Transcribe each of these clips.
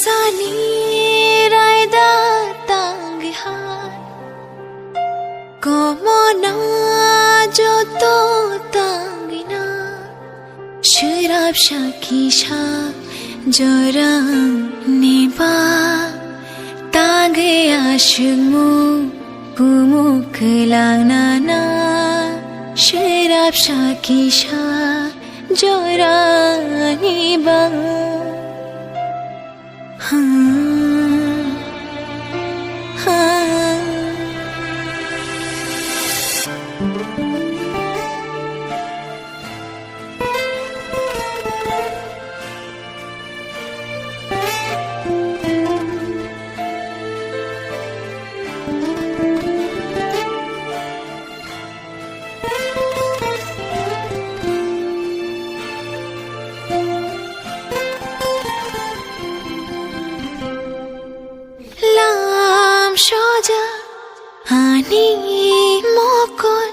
Sani raida tanghai Como na joto tangina Shirab shakisha joram niba Tanghe ashmu pumuk langnana Shirab shakisha joram niba Ani mokon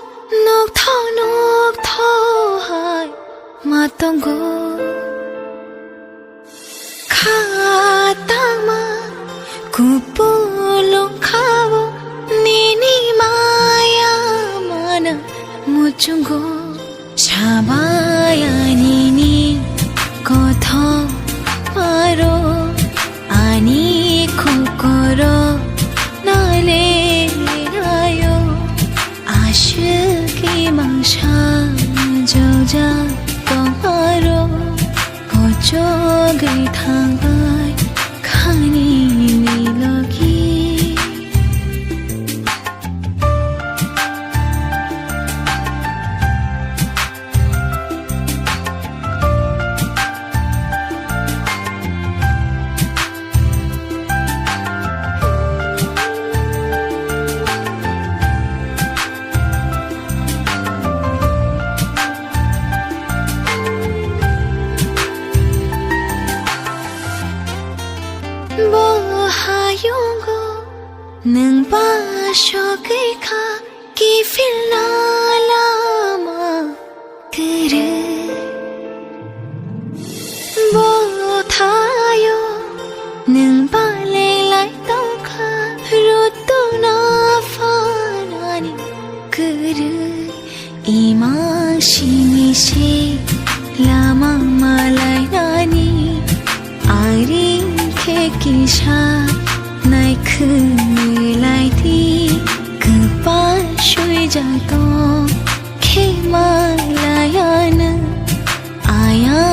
nok thau hai matongo khatama kupulong khawo nini maya mana muchungo chabaya nini kotho maro ani kokoro nale Mangsha joja tomaro kocho gai thangai khani nilogi Hayungo nang ba shokai kha ki filna lama kare bo thayo nang ba le lai to kha rutu na fanani kare ima shimi she lama malai nani ari kisha nai khulai thi kpa shui ja to khe malayan aya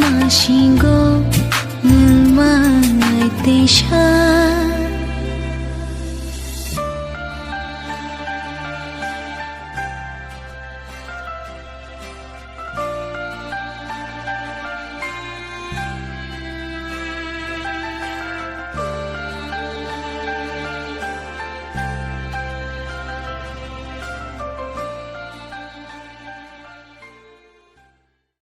ma shingo nang mai te sha